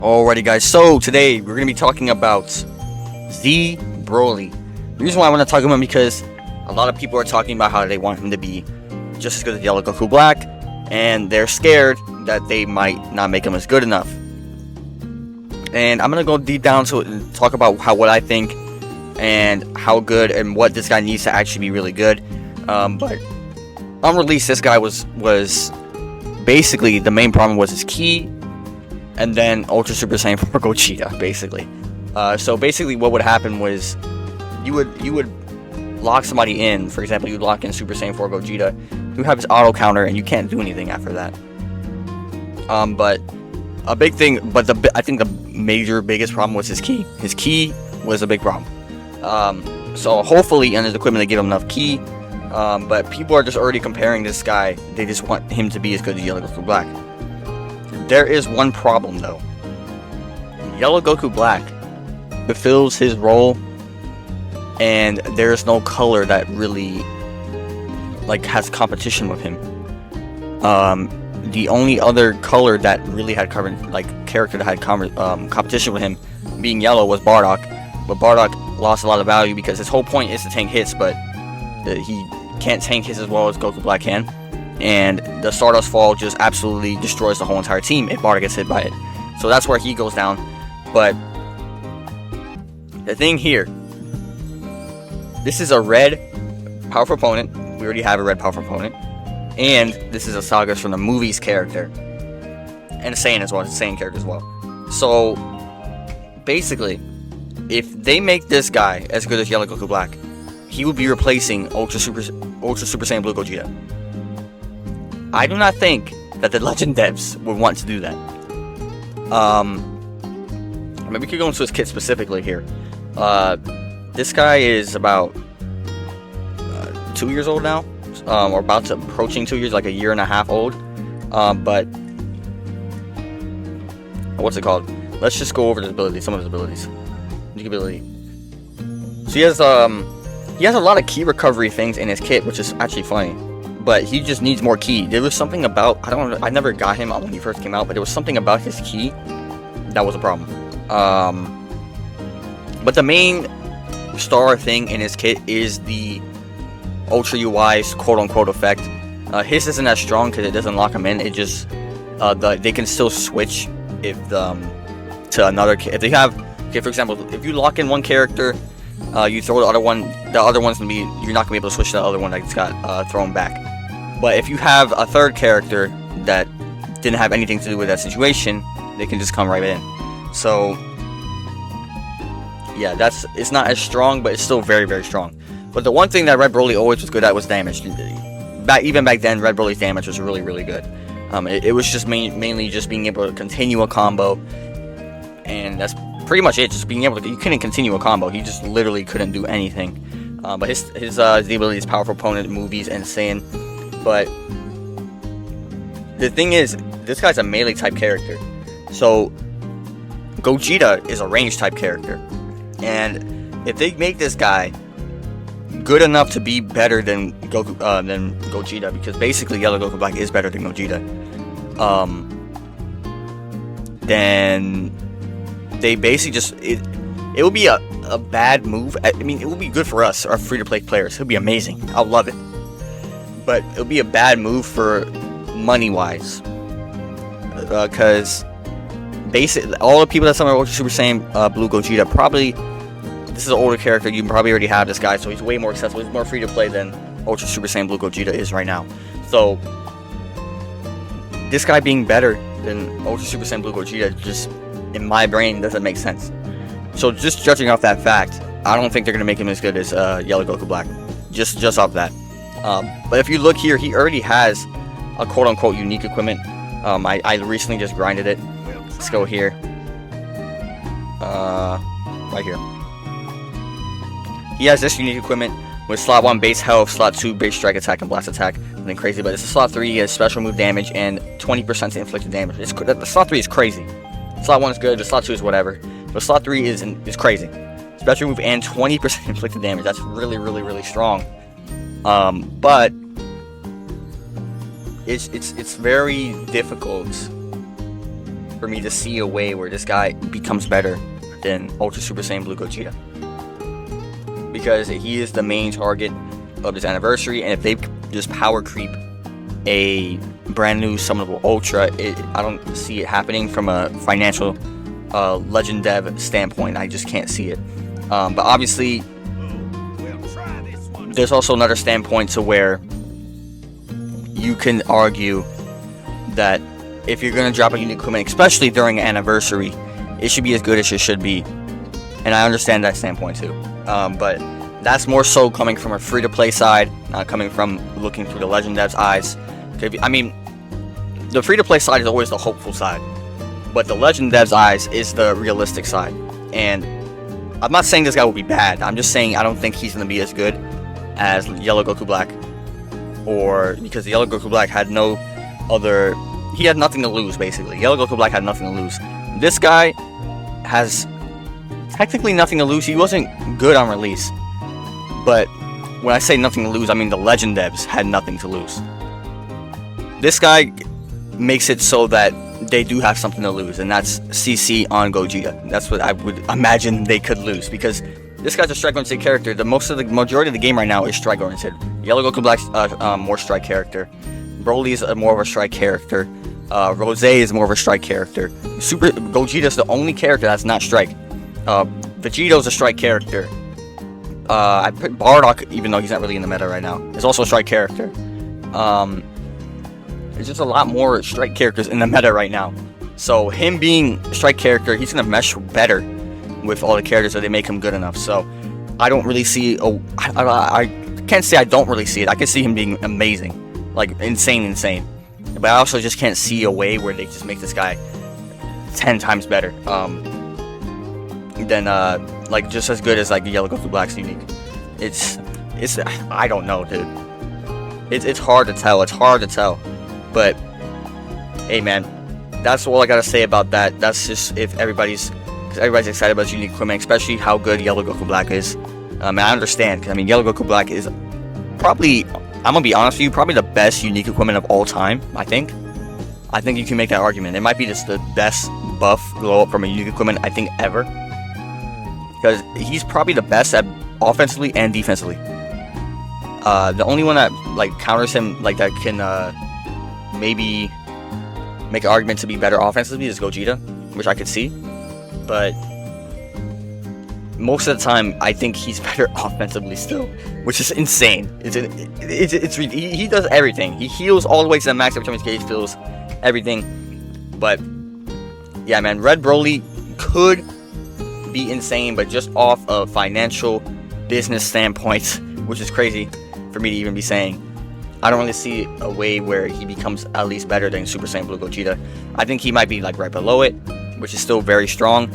Alrighty guys, so today we're going to be talking about Z Broly. The reason why I want to talk about him because a lot of people are talking about how they want him to be just as good as Yellow Goku Black, and they're scared that they might not make him as good enough. And I'm going to go deep down to it and talk about what I think and how good and what this guy needs to actually be really good. But on release, this guy was basically the main problem was his ki, and then Ultra Super Saiyan 4 Gogeta, basically. So basically what would happen was you would lock somebody in. For example, you'd lock in Super Saiyan 4 Gogeta, you have his auto counter, and you can't do anything after that. But a big thing, I think the biggest problem was his ki. His ki was a big problem. So hopefully in his equipment they give him enough ki. But people are just already comparing this guy. They just want him to be as good as Yellow Goku Black. There is one problem though. Yellow Goku Black fulfills his role, and there is no color that really has competition with him. The only other color that really had character that had competition with him, being yellow, was Bardock. But Bardock lost a lot of value because his whole point is to tank hits, but he can't tank hits as well as Goku Black can. And the Stardust Fall just absolutely destroys the whole entire team if Bardock gets hit by it. So that's where he goes down. But the thing here, this is a red powerful opponent. We already have a red powerful opponent. And this is a Sagas from the movies character. And a Saiyan as well. It's a Saiyan character as well. So basically, if they make this guy as good as Yellow Goku Black, he will be replacing Ultra Super Saiyan Blue Gogeta. I do not think that the Legend devs would want to do that. Maybe we could go into his kit specifically here. This guy is about 2 years old now, or about to approaching 2 years, like a year and a half old. But what's it called? Let's just go over his abilities, some of his abilities. Unique ability. So he has a lot of ki recovery things in his kit, which is actually funny. But he just needs more ki. There was something about, I never got him when he first came out, but there was something about his ki that was a problem. But the main star thing in his kit is the Ultra UI's quote-unquote effect. His isn't as strong because it doesn't lock him in. It just, they can still switch to another, if they have, okay, for example, if you lock in one character, you throw the other one's gonna be, you're not gonna be able to switch to the other one that got thrown back. But if you have a third character that didn't have anything to do with that situation, they can just come right in. So yeah, it's not as strong, but it's still very, very strong. But the one thing that Red Broly always was good at was damage. Even back then, Red Broly's damage was really, really good. It was just mainly just being able to continue a combo, and that's pretty much it. Just being able to, you couldn't continue a combo. He just literally couldn't do anything. But his ability is powerful opponent, movies, and Saiyan. But the thing is, this guy's a melee type character. So Gogeta is a range type character. And if they make this guy good enough to be better than Gogeta, because basically Yellow Goku Black is better than Gogeta, then they basically just, it will be a bad move. I mean, it will be good for us, our free-to-play players. It'll be amazing. I'll love it. But it'll be a bad move for money-wise, because basically all the people that summon Ultra Super Saiyan Blue Gogeta, probably, this is an older character, you probably already have this guy, so he's way more accessible, he's more free to play than Ultra Super Saiyan Blue Gogeta is right now. So this guy being better than Ultra Super Saiyan Blue Gogeta, just in my brain, doesn't make sense. So just judging off that fact, I don't think they're gonna make him as good as Yellow Goku Black, just off that. But if you look here, he already has a quote-unquote unique equipment. I recently just grinded it. Let's go here. Right here. He has this unique equipment with slot 1 base health, slot 2 base strike attack and blast attack. Nothing crazy, but it's a slot 3, he has special move damage and 20% to inflicted damage. The slot 3 is crazy. Slot 1 is good, the slot 2 is whatever. But slot 3 is crazy. Special move and 20% inflicted damage. That's really, really, really strong. But it's very difficult for me to see a way where this guy becomes better than Ultra Super Saiyan Blue Gogeta, because he is the main target of this anniversary, and if they just power creep a brand new summonable Ultra, I don't see it happening from a financial Legend Dev standpoint. I just can't see it. But obviously, there's also another standpoint to where you can argue that if you're going to drop a unique equipment, especially during an anniversary, it should be as good as it should be. And I understand that standpoint too. But that's more so coming from a free-to-play side, not coming from looking through the Legend Dev's eyes. I mean, the free-to-play side is always the hopeful side, but the Legend Dev's eyes is the realistic side. And I'm not saying this guy will be bad. I'm just saying I don't think he's going to be as good as Yellow Goku Black, or because the Yellow Goku Black had no other. He had nothing to lose, basically. Yellow Goku Black had nothing to lose. This guy has technically nothing to lose. He wasn't good on release, but when I say nothing to lose, I mean the Legend Devs had nothing to lose. This guy makes it so that they do have something to lose, and that's CC on Gogeta. That's what I would imagine they could lose, because this guy's a strike-oriented character. The majority of the game right now is strike-oriented. Yellow Goku Black's more strike character. Broly is more of a strike character. Rose is more of a strike character. Super Gogeta is the only character that's not strike. Vegeto's a strike character. I put Bardock, even though he's not really in the meta right now, is also a strike character. There's just a lot more strike characters in the meta right now. So him being a strike character, he's gonna mesh better with all the characters if they make him good enough. So I don't really see. I can't say I don't really see it. I can see him being amazing, like insane. But I also just can't see a way where they just make this guy 10 times better. Than like just as good as like Yellow Goku Black's unique. It's I don't know, dude. It's hard to tell. It's hard to tell. But hey, man, that's all I gotta say about that. That's just if everybody's excited about unique equipment, especially how good Yellow Goku Black is. And I understand. I mean, Yellow Goku Black is probably, I'm gonna be honest with you, probably the best unique equipment of all time. I think you can make that argument. It might be just the best buff glow up from a unique equipment I think ever, because he's probably the best at offensively and defensively. The only one that like counters him, like that can maybe make an argument to be better offensively is Gogeta, which I could see, but most of the time I think he's better offensively still, which is insane. He does everything. He heals all the way to the max every time his gauge fills, everything. But yeah, man, Red Broly could be insane, but just off a financial business standpoint, which is crazy for me to even be saying, I don't really see a way where he becomes at least better than Super Saiyan Blue Gogeta. I think he might be like right below it, which is still very strong,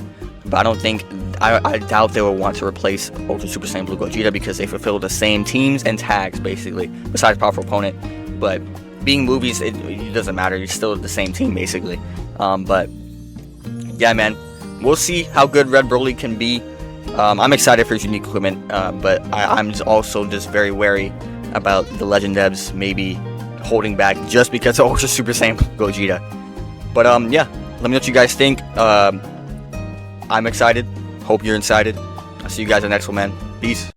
but I don't think, I doubt they will want to replace Ultra Super Saiyan Blue Gogeta, because they fulfill the same teams and tags basically, besides powerful opponent. But being movies, it doesn't matter. You're still the same team basically. But yeah, man, we'll see how good Red Broly can be. I'm excited for his unique equipment, but I'm also just very wary about the Legend Devs maybe holding back just because of Ultra Super Saiyan Gogeta. But yeah, let me know what you guys think. I'm excited. Hope you're excited. I'll see you guys in the next one, man. Peace.